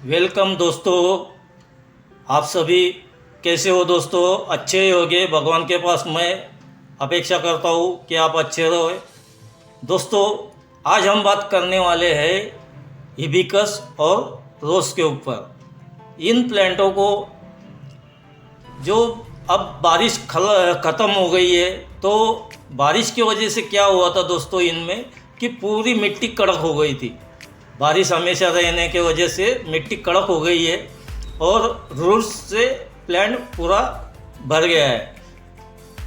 Welcome दोस्तों। आप सभी कैसे हो दोस्तों? अच्छे ही होंगे, भगवान के पास मैं अपेक्षा करता हूँ कि आप अच्छे रहो। दोस्तों, आज हम बात करने वाले हैं हिबिस्कस और रोज़ के ऊपर। इन प्लांटों को जो अब बारिश ख़त्म हो गई है, तो बारिश की वजह से क्या हुआ था दोस्तों इनमें कि पूरी मिट्टी कड़क हो गई थी। बारिश हमेशा रहने की वजह से मिट्टी कड़क हो गई है और रूट्स से प्लांट पूरा भर गया है।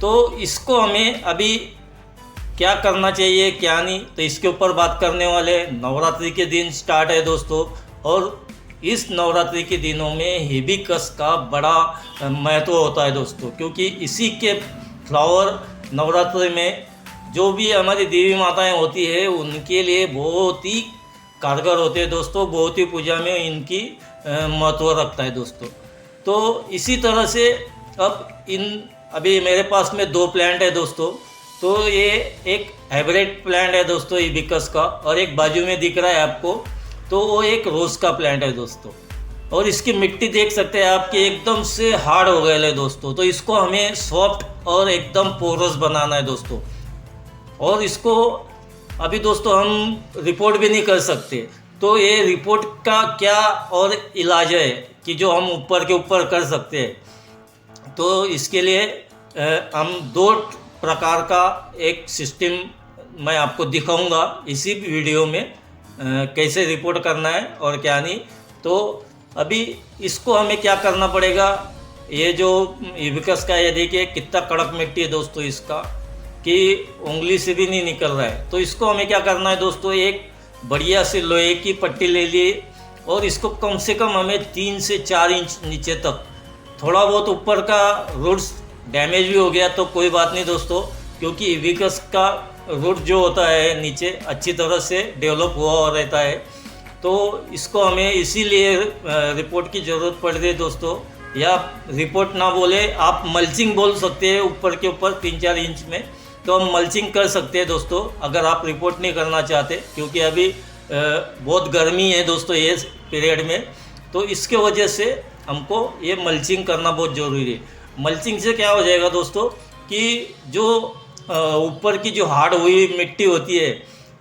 तो इसको हमें अभी क्या करना चाहिए क्या नहीं, तो इसके ऊपर बात करने वाले। नवरात्रि के दिन स्टार्ट है दोस्तों, और इस नवरात्रि के दिनों में हिबिस्कस का बड़ा महत्व होता है दोस्तों, क्योंकि इसी के फ्लावर नवरात्रि में जो भी हमारी देवी माताएं होती है उनके लिए बहुत ही कारगर होते हैं दोस्तों। बहुत ही पूजा में इनकी महत्व रखता है दोस्तों। तो इसी तरह से अभी मेरे पास में दो प्लांट है दोस्तों। तो ये एक हाइब्रिड प्लांट है दोस्तों हिबिस्कस का, और एक बाजू में दिख रहा है आपको, तो वो एक रोज़ का प्लांट है दोस्तों। और इसकी मिट्टी देख सकते हैं आप कि एकदम से हार्ड हो गए है दोस्तों। तो इसको हमें सॉफ्ट और एकदम पोरस बनाना है दोस्तों। और इसको अभी दोस्तों हम रिपोर्ट भी नहीं कर सकते। तो ये रिपोर्ट का क्या और इलाज है कि जो हम ऊपर के ऊपर कर सकते हैं। तो इसके लिए हम दो प्रकार का एक सिस्टम मैं आपको दिखाऊंगा इसी वीडियो में, कैसे रिपोर्ट करना है और क्या नहीं। तो अभी इसको हमें क्या करना पड़ेगा, ये जो हिबिस्कस का ये देखिए कितना कड़क मिट्टी है दोस्तों इसका, कि उंगली से भी नहीं निकल रहा है। तो इसको हमें क्या करना है दोस्तों, एक बढ़िया से लोहे की पट्टी ले लिए और इसको कम से कम हमें 3 से 4 इंच नीचे तक, थोड़ा बहुत ऊपर का रूट्स डैमेज भी हो गया तो कोई बात नहीं दोस्तों, क्योंकि हिबिस्कस का रूट जो होता है नीचे अच्छी तरह से डेवलप हुआ रहता है। तो इसको हमें इसीलिए रिपोर्ट की ज़रूरत पड़ रही है दोस्तों, या रिपोर्ट ना बोले आप मल्चिंग बोल सकते हैं ऊपर के ऊपर 3-4 इंच में। तो हम मल्चिंग कर सकते हैं दोस्तों, अगर आप रिपोर्ट नहीं करना चाहते, क्योंकि अभी बहुत गर्मी है दोस्तों ये पीरियड में। तो इसके वजह से हमको ये मल्चिंग करना बहुत ज़रूरी है। मल्चिंग से क्या हो जाएगा दोस्तों कि जो ऊपर की जो हार्ड हुई मिट्टी होती है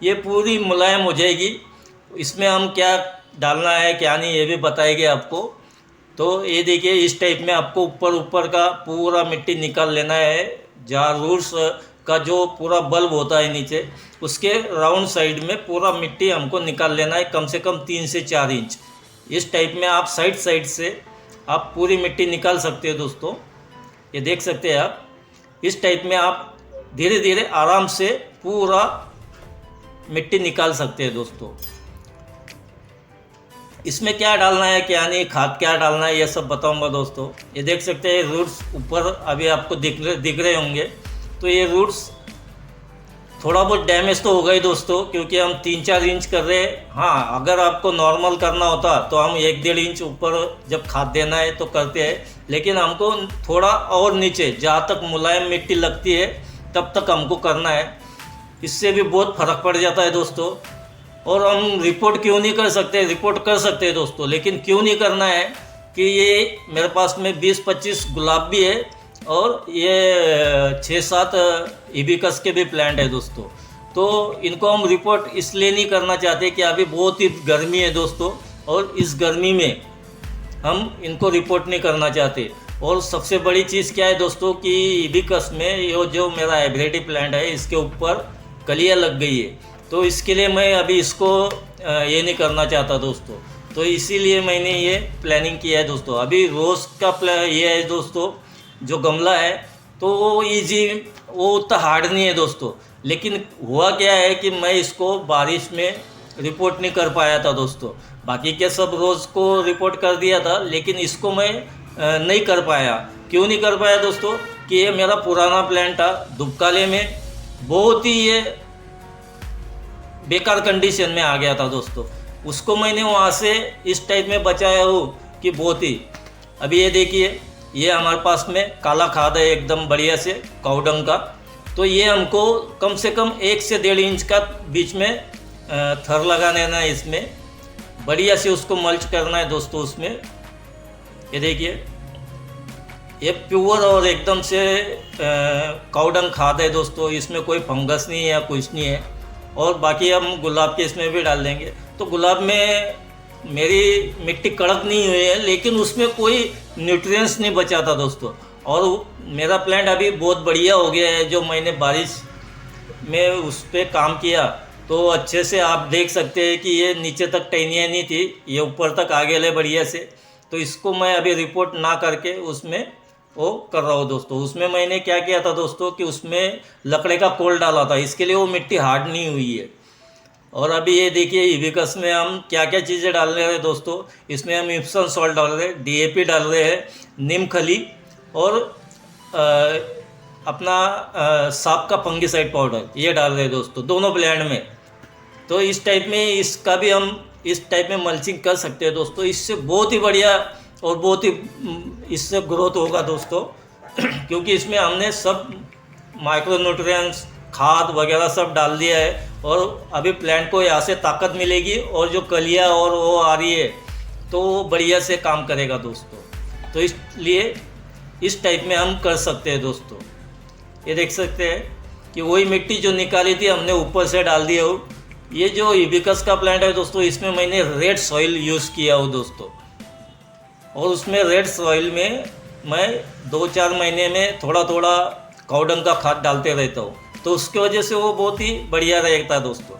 ये पूरी मुलायम हो जाएगी। इसमें हम क्या डालना है क्या नहीं ये भी बताएंगे आपको। तो ये देखिए इस टाइप में आपको ऊपर का पूरा मिट्टी निकाल लेना है, जहाँ रूट्स का जो पूरा बल्ब होता है नीचे उसके राउंड साइड में पूरा मिट्टी हमको निकाल लेना है, कम से कम 3 से 4 इंच। इस टाइप में आप साइड से आप पूरी मिट्टी निकाल सकते हो दोस्तों। ये देख सकते हैं आप, इस टाइप में आप धीरे धीरे आराम से पूरा मिट्टी निकाल सकते हैं दोस्तों। इसमें क्या डालना है क्या नहीं, खाद क्या डालना है, ये सब बताऊंगा दोस्तों। ये देख सकते हैं रूट्स ऊपर अभी आपको दिख रहे होंगे। तो ये रूट्स थोड़ा बहुत डैमेज तो हो गए दोस्तों, क्योंकि हम 3-4 इंच कर रहे हैं। हाँ, अगर आपको नॉर्मल करना होता तो हम 1-1.5 इंच ऊपर जब खाद देना है तो करते हैं, लेकिन हमको थोड़ा और नीचे जहाँ तक मुलायम मिट्टी लगती है तब तक हमको करना है। इससे भी बहुत फ़र्क पड़ जाता है दोस्तों। और हम रिपोर्ट क्यों नहीं कर सकते, रिपोर्ट कर सकते हैं दोस्तों, लेकिन क्यों नहीं करना है कि ये मेरे पास में 20-25 गुलाब भी है और ये 6-7 हिबिस्कस के भी प्लांट है दोस्तों। तो इनको हम रिपोर्ट इसलिए नहीं करना चाहते कि अभी बहुत ही गर्मी है दोस्तों, और इस गर्मी में हम इनको रिपोर्ट नहीं करना चाहते। और सबसे बड़ी चीज़ क्या है दोस्तों कि हिबिस्कस में ये जो मेरा हाइब्रिड प्लांट है इसके ऊपर कलियाँ लग गई है। तो इसके लिए मैं अभी इसको ये नहीं करना चाहता दोस्तों। तो इसीलिए मैंने ये प्लानिंग किया है दोस्तों। अभी रोज़ का ये है दोस्तों जो गमला है, तो वो ईजी, वो उतना हार्ड नहीं है दोस्तों। लेकिन हुआ क्या है कि मैं इसको बारिश में रिपोर्ट नहीं कर पाया था दोस्तों। बाकी के सब रोज़ को रिपोर्ट कर दिया था, लेकिन इसको मैं नहीं कर पाया। क्यों नहीं कर पाया दोस्तों कि ये मेरा पुराना प्लांट था, दुबकाले में बहुत ही ये बेकार कंडीशन में आ गया था दोस्तों। उसको मैंने वहाँ से इस टाइप में बचाया हूँ कि बहुत ही। अभी ये देखिए, ये हमारे पास में काला खाद है एकदम बढ़िया से काउडंग का। तो ये हमको कम से कम 1 से 1.5 इंच का बीच में थर लगा देना है इसमें, बढ़िया से उसको मल्च करना है दोस्तों। उसमें ये देखिए, ये प्योर और एकदम से काउडंग खाद है दोस्तों, इसमें कोई फंगस नहीं है या कुछ नहीं है। और बाकी हम गुलाब के इसमें भी डाल देंगे। तो गुलाब में मेरी मिट्टी कड़क नहीं हुई है, लेकिन उसमें कोई न्यूट्रिएंट्स नहीं बचा था दोस्तों। और मेरा प्लांट अभी बहुत बढ़िया हो गया है। जो मैंने बारिश में उस पर काम किया तो अच्छे से आप देख सकते हैं कि ये नीचे तक टहनियाँ नहीं थी, ये ऊपर तक आ गया है बढ़िया से। तो इसको मैं अभी रिपोर्ट ना करके उसमें वो कर रहा हूँ दोस्तों। उसमें मैंने क्या किया था दोस्तों कि उसमें लकड़े का कोल डाला था, इसके लिए वो मिट्टी हार्ड नहीं हुई है। और अभी ये देखिए हिबिस्कस में हम क्या क्या चीज़ें डाल रहे हैं दोस्तों। इसमें हम इप्सम सॉल्ट डाल रहे हैं, DAP डाल रहे हैं, नीम खली और अपना सांप का फंगिसाइड पाउडर ये डाल रहे हैं दोस्तों, दोनों प्लांट में। तो इस टाइप में इसका भी हम इस टाइप में मल्चिंग कर सकते हैं दोस्तों। इससे बहुत ही बढ़िया और बहुत ही इससे ग्रोथ होगा दोस्तों क्योंकि इसमें हमने सब माइक्रो न्यूट्रिएंट्स खाद वगैरह सब डाल दिया है। और अभी प्लांट को यहाँ से ताकत मिलेगी और जो कलियाँ और वो आ रही है तो वो बढ़िया से काम करेगा दोस्तों। तो इसलिए इस टाइप में हम कर सकते हैं दोस्तों। ये देख सकते हैं कि वही मिट्टी जो निकाली थी हमने ऊपर से डाल दिया हो। ये जो हिबिस्कस का प्लांट है दोस्तों, इसमें मैंने रेड सॉइल यूज़ किया हो दोस्तों। और उसमें रेड सॉइल में मैं 2-4 महीने में थोड़ा थोड़ा काउडंग का खाद डालते रहता हूँ, तो उसकी वजह से वो बहुत ही बढ़िया रहता है दोस्तों।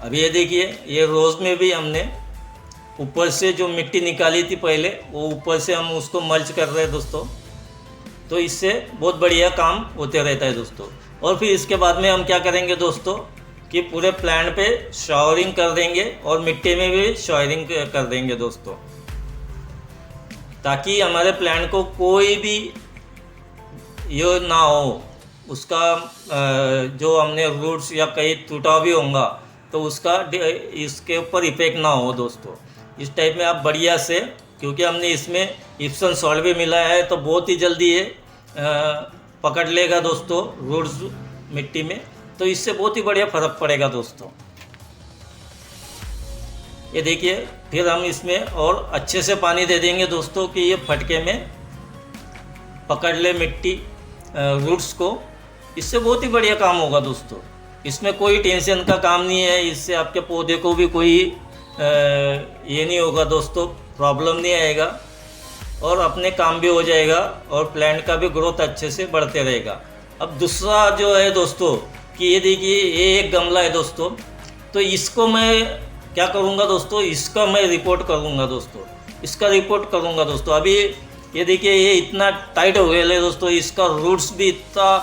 अभी ये देखिए, ये रोज़ में भी हमने ऊपर से जो मिट्टी निकाली थी पहले, वो ऊपर से हम उसको मल्च कर रहे हैं दोस्तों। तो इससे बहुत बढ़िया काम होते रहता है दोस्तों। और फिर इसके बाद में हम क्या करेंगे दोस्तों कि पूरे प्लांट पे शावरिंग कर देंगे और मिट्टी में भी शावरिंग कर देंगे दोस्तों, ताकि हमारे प्लांट को कोई भी ये ना हो, उसका जो हमने रूट्स या कहीं टूटा भी होगा तो उसका इसके ऊपर इफेक्ट ना हो दोस्तों। इस टाइप में आप बढ़िया से, क्योंकि हमने इसमें इप्सम सॉल्ट भी मिलाया है तो बहुत ही जल्दी ये पकड़ लेगा दोस्तों रूट्स मिट्टी में। तो इससे बहुत ही बढ़िया फ़र्क पड़ेगा दोस्तों। ये देखिए, फिर हम इसमें और अच्छे से पानी दे देंगे दोस्तों कि ये फटके में पकड़ ले मिट्टी रूट्स को। इससे बहुत ही बढ़िया काम होगा दोस्तों। इसमें कोई टेंशन का काम नहीं है, इससे आपके पौधे को भी कोई ये नहीं होगा दोस्तों, प्रॉब्लम नहीं आएगा और अपने काम भी हो जाएगा और प्लांट का भी ग्रोथ अच्छे से बढ़ते रहेगा। अब दूसरा जो है दोस्तों कि ये देखिए, ये एक गमला है दोस्तों। तो इसको मैं क्या करूँगा दोस्तों, इसका मैं रिपोर्ट करूँगा दोस्तों, इसका रिपोर्ट करूँगा दोस्तों। अभी ये देखिए, ये इतना टाइट हो गया है दोस्तों, इसका रूट्स भी इतना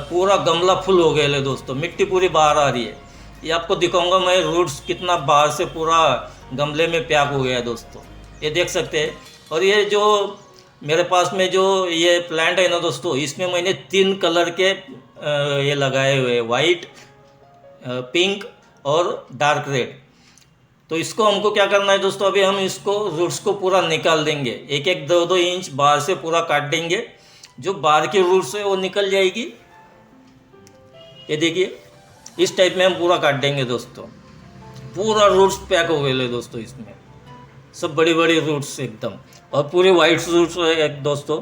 पूरा गमला फुल हो गया है दोस्तों, मिट्टी पूरी बाहर आ रही है। ये आपको दिखाऊंगा मैं रूट्स कितना बाहर से पूरा गमले में पैक हो गया है दोस्तों, ये देख सकते हैं। और ये जो मेरे पास में जो ये प्लांट है ना दोस्तों, इसमें मैंने 3 कलर के ये लगाए हुए हैं, वाइट, पिंक और डार्क रेड। तो इसको हमको क्या करना है दोस्तों, अभी हम इसको रूट्स को पूरा निकाल देंगे, 1-1, 2-2 इंच बाहर से पूरा काट देंगे। जो बाहर की रूट्स है वो निकल जाएगी। ये देखिए, इस टाइप में हम पूरा काट देंगे दोस्तों। पूरा रूट्स पैक हो गए दोस्तों, इसमें सब बड़ी बड़ी रूट्स एकदम, और पूरी वाइट रूट्स है दोस्तों।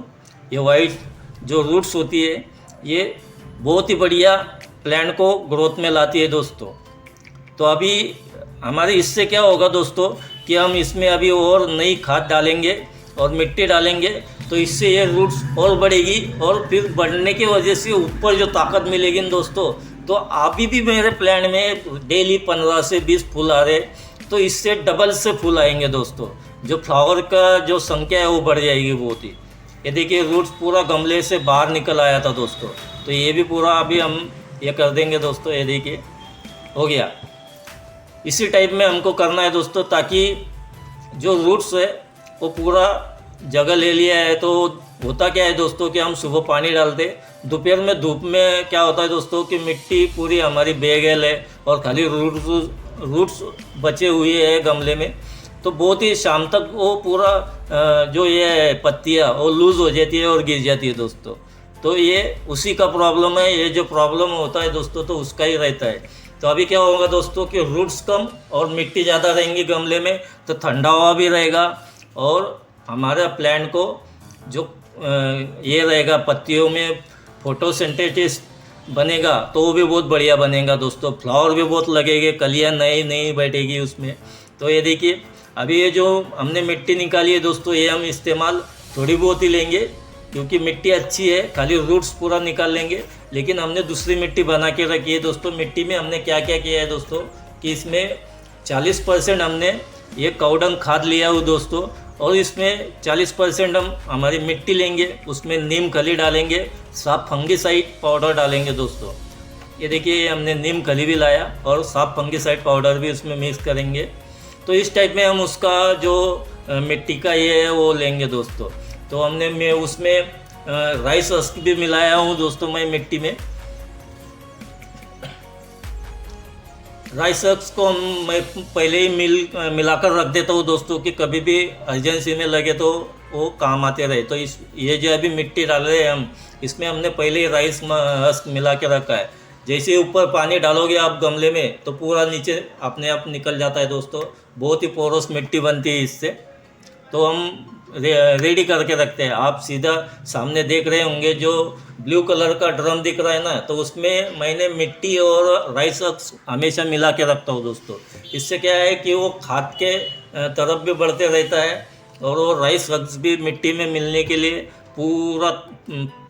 ये वाइट जो रूट्स होती है ये बहुत ही बढ़िया प्लांट को ग्रोथ में लाती है दोस्तों। तो अभी हमारे इससे क्या होगा दोस्तों कि हम इसमें अभी और नई खाद डालेंगे और मिट्टी डालेंगे, तो इससे ये रूट्स और बढ़ेगी और फिर बढ़ने की वजह से ऊपर जो ताकत मिलेगी ना दोस्तों। तो अभी भी मेरे प्लांट में डेली 15 से 20 फूल आ रहे, तो इससे डबल से फूल आएंगे दोस्तों। जो फ्लावर का जो संख्या है वो बढ़ जाएगी बहुत ही। ये देखिए, रूट्स पूरा गमले से बाहर निकल आया था दोस्तों, तो ये भी पूरा अभी हम ये कर देंगे दोस्तों। ये देखिए, हो गया। इसी टाइप में हमको करना है दोस्तों, ताकि जो रूट्स है वो पूरा जगह ले लिया है। तो होता क्या है दोस्तों कि हम सुबह पानी डालते, दोपहर में धूप में क्या होता है दोस्तों कि मिट्टी पूरी हमारी बह गई है और खाली रूट्स बचे हुए हैं गमले में। तो बहुत ही शाम तक वो पूरा जो ये पत्तियाँ वो लूज़ हो जाती है और गिर जाती है दोस्तों। तो ये उसी का प्रॉब्लम है, ये जो प्रॉब्लम होता है दोस्तों तो उसका ही रहता है। तो अभी क्या होगा दोस्तों कि रूट्स कम और मिट्टी ज़्यादा रहेंगी गमले में, तो ठंडा हवा भी रहेगा और हमारा प्लांट को जो ये रहेगा पत्तियों में फोटोसिंथेसिस बनेगा तो वो भी बहुत बढ़िया बनेगा दोस्तों। फ्लावर भी बहुत लगेंगे, कलियाँ नई नई बैठेगी उसमें। तो ये देखिए अभी ये जो हमने मिट्टी निकाली है दोस्तों, ये हम इस्तेमाल थोड़ी बहुत ही लेंगे क्योंकि मिट्टी अच्छी है, खाली रूट्स पूरा निकाल लेंगे। लेकिन हमने दूसरी मिट्टी बना के रखी है दोस्तों। मिट्टी में हमने क्या क्या किया है दोस्तों कि इसमें 40% हमने ये काउडंग खाद लिया हो दोस्तों, और इसमें 40% हम हमारी मिट्टी लेंगे, उसमें नीम खली डालेंगे, साफ फंगीसाइड पाउडर डालेंगे दोस्तों। ये देखिए हमने नीम खली भी लाया और साफ फंगीसाइड पाउडर भी उसमें मिक्स करेंगे। तो इस टाइप में हम उसका जो मिट्टी का ये है वो लेंगे दोस्तों। तो मैं उसमें राइस हस्क भी मिलाया हूँ दोस्तों मैं मिट्टी में। राइस हस्क को मैं पहले ही मिलाकर रख देता हूँ दोस्तों कि कभी भी अर्जेंसी में लगे तो वो काम आते रहे। तो ये जो अभी मिट्टी डाल रहे हैं हम, इसमें हमने पहले ही राइस हस्क मिला के रखा है। जैसे ऊपर पानी डालोगे आप गमले में तो पूरा नीचे अपने आप निकल जाता है दोस्तों। बहुत ही पोरस मिट्टी बनती है इससे। तो हम रेडी करके रखते हैं। आप सीधा सामने देख रहे होंगे जो ब्लू कलर का ड्रम दिख रहा है ना, तो उसमें मैंने मिट्टी और राइस हमेशा मिला के रखता हूँ दोस्तों। इससे क्या है कि वो खाद के तरफ भी बढ़ते रहता है और वो राइस भी मिट्टी में मिलने के लिए पूरा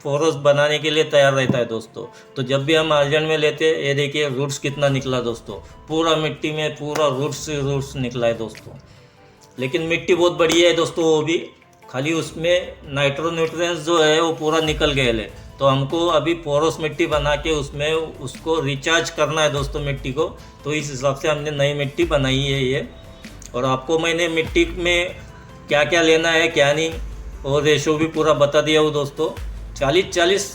फोरस बनाने के लिए तैयार रहता है दोस्तों। तो जब भी हम अर्जेंट में लेते हैं, ये देखिए रूट्स कितना निकला दोस्तों, पूरा मिट्टी में पूरा रूट्स निकला है दोस्तों। लेकिन मिट्टी बहुत बढ़िया है दोस्तों, वो भी खाली उसमें नाइट्रो न्यूट्रिएंट्स जो है वो पूरा निकल गए ले। तो हमको अभी पोरस मिट्टी बना के उसमें उसको रिचार्ज करना है दोस्तों मिट्टी को। तो इस हिसाब से हमने नई मिट्टी बनाई है ये। और आपको मैंने मिट्टी में क्या क्या लेना है क्या नहीं और रेशो भी पूरा बता दिया हूँ दोस्तों। 40-40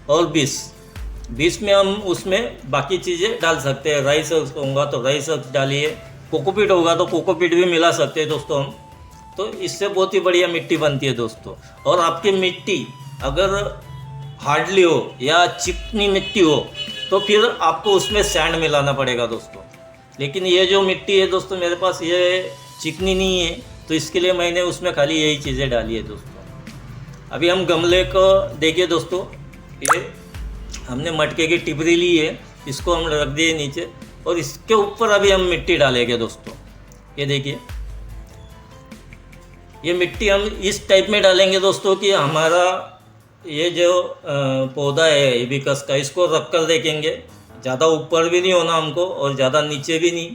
और 20 में हम उसमें बाकी चीज़ें डाल सकते हैं। राइस होगा तो राइस डालिए, कोकोपीट होगा तो कोकोपीट भी मिला सकते हैं दोस्तों हम। तो इससे बहुत ही बढ़िया मिट्टी बनती है दोस्तों। और आपकी मिट्टी अगर हार्डली हो या चिकनी मिट्टी हो तो फिर आपको उसमें सैंड मिलाना पड़ेगा दोस्तों। लेकिन ये जो मिट्टी है दोस्तों मेरे पास ये चिकनी नहीं है, तो इसके लिए मैंने उसमें खाली यही चीज़ें डाली है दोस्तों। अभी हम गमले को देखिए दोस्तों, ये हमने मटके की टिपरी ली है, इसको हम रख दिए नीचे और इसके ऊपर अभी हम मिट्टी डालेंगे दोस्तों। ये देखिए ये मिट्टी हम इस टाइप में डालेंगे दोस्तों कि हमारा ये जो पौधा है हिबिस्कस का, इसको रख कर देखेंगे। ज़्यादा ऊपर भी नहीं होना हमको और ज़्यादा नीचे भी नहीं।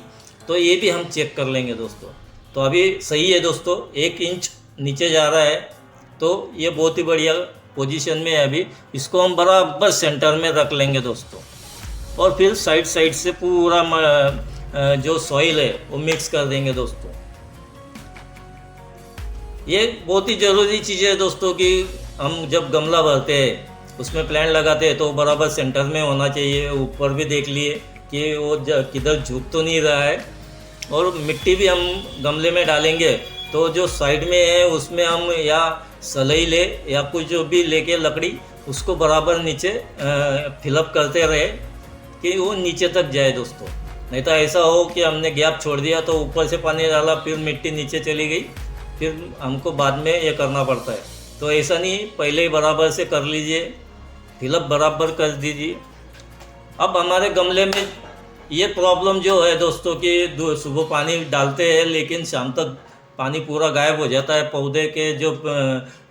तो ये भी हम चेक कर लेंगे दोस्तों। तो अभी सही है दोस्तों, 1 इंच नीचे जा रहा है, तो ये बहुत ही बढ़िया पोजीशन में है। अभी इसको हम बराबर सेंटर में रख लेंगे दोस्तों। और फिर साइड से पूरा जो सॉइल है वो मिक्स कर देंगे दोस्तों। ये बहुत ही ज़रूरी चीज़ है दोस्तों कि हम जब गमला भरते हैं उसमें प्लांट लगाते हैं तो बराबर सेंटर में होना चाहिए। ऊपर भी देख लिए कि वो किधर झुक तो नहीं रहा है। और मिट्टी भी हम गमले में डालेंगे तो जो साइड में है उसमें हम या सलई ले या कुछ जो भी लेके लकड़ी उसको बराबर नीचे फिलअप करते रहे कि वो नीचे तक जाए दोस्तों। नहीं तो ऐसा हो कि हमने गैप छोड़ दिया तो ऊपर से पानी डाला फिर मिट्टी नीचे चली गई, फिर हमको बाद में ये करना पड़ता है। तो ऐसा नहीं, पहले ही बराबर से कर लीजिए, फिलअप बराबर कर दीजिए। अब हमारे गमले में ये प्रॉब्लम जो है दोस्तों कि सुबह पानी डालते हैं लेकिन शाम तक पानी पूरा गायब हो जाता है। पौधे के जो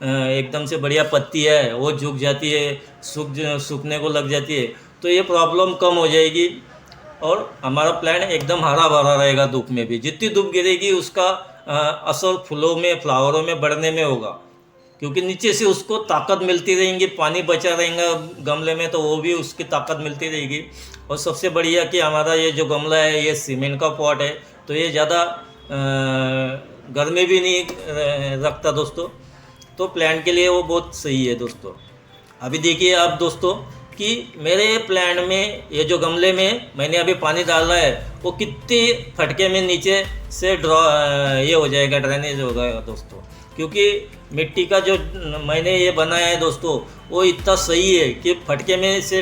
एकदम से बढ़िया पत्ती है वो झुक जाती है, सूखने को लग जाती है। तो ये प्रॉब्लम कम हो जाएगी और हमारा प्लांट एकदम हरा भरा रहेगा। धूप में भी जितनी धूप गिरेगी उसका असर फूलों में फ्लावरों में बढ़ने में होगा, क्योंकि नीचे से उसको ताकत मिलती रहेगी। पानी बचा रहेगा गमले में तो वो भी उसकी ताकत मिलती रहेगी। और सबसे बढ़िया कि हमारा ये जो गमला है ये सीमेंट का पॉट है, तो ये ज़्यादा गर्मी भी नहीं रखता दोस्तों। तो प्लांट के लिए वो बहुत सही है दोस्तों। अभी देखिए आप दोस्तों कि मेरे प्लांट में ये जो गमले में मैंने अभी पानी डाला है वो कितने फटके में नीचे से ये हो जाएगा, ड्रेनेज हो जाएगा दोस्तों। क्योंकि मिट्टी का जो मैंने ये बनाया है दोस्तों वो इतना सही है कि फटके में से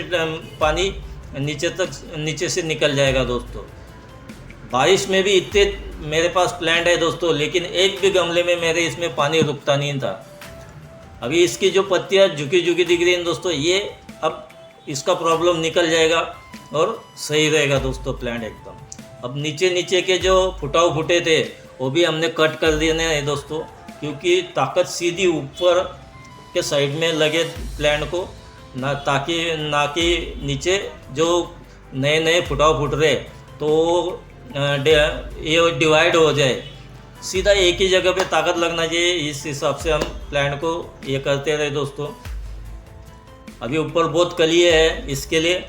पानी नीचे से निकल जाएगा दोस्तों। बारिश में भी इतने मेरे पास प्लांट है दोस्तों, लेकिन एक भी गमले में मेरे इसमें पानी रुकता नहीं था। अभी इसकी जो पत्तियाँ झुकी झुकी दिख रही हैं दोस्तों, ये अब इसका प्रॉब्लम निकल जाएगा और सही रहेगा दोस्तों प्लांट एकदम। अब नीचे के जो फुटाव फूटे थे वो भी हमने कट कर देने हैं दोस्तों, क्योंकि ताकत सीधी ऊपर के साइड में लगे प्लांट को, ना कि नीचे जो नए फुटाव फूट रहे तो ये डिवाइड हो जाए, सीधा एक ही जगह पे ताकत लगना चाहिए। इस हिसाब से हम प्लांट को ये करते रहे दोस्तों। अभी ऊपर बहुत कलिए है, इसके लिए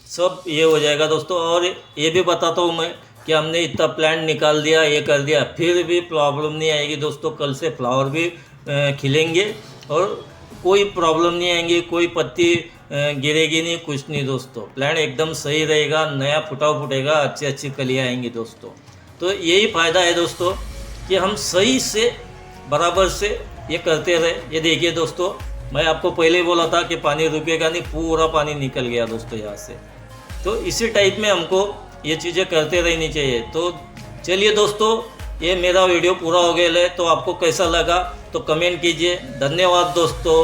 सब ये हो जाएगा दोस्तों। और ये भी बताता हूँ मैं कि हमने इतना प्लांट निकाल दिया, ये कर दिया, फिर भी प्रॉब्लम नहीं आएगी दोस्तों। कल से फ्लावर भी खिलेंगे और कोई प्रॉब्लम नहीं आएंगी, कोई पत्ती गिरेगी नहीं, कुछ नहीं दोस्तों। प्लांट एकदम सही रहेगा, नया फुटाव फूटेगा, अच्छी कलियाँ आएंगी दोस्तों। तो यही फ़ायदा है दोस्तों कि हम सही से बराबर से ये करते रहे। ये देखिए दोस्तों, मैं आपको पहले ही बोला था कि पानी रुकेगा नहीं, पूरा पानी निकल गया दोस्तों यहाँ से। तो इसी टाइप में हमको ये चीज़ें करते रहनी चाहिए। तो चलिए दोस्तों, ये मेरा वीडियो पूरा हो गया है। तो आपको कैसा लगा तो कमेंट कीजिए। धन्यवाद दोस्तों।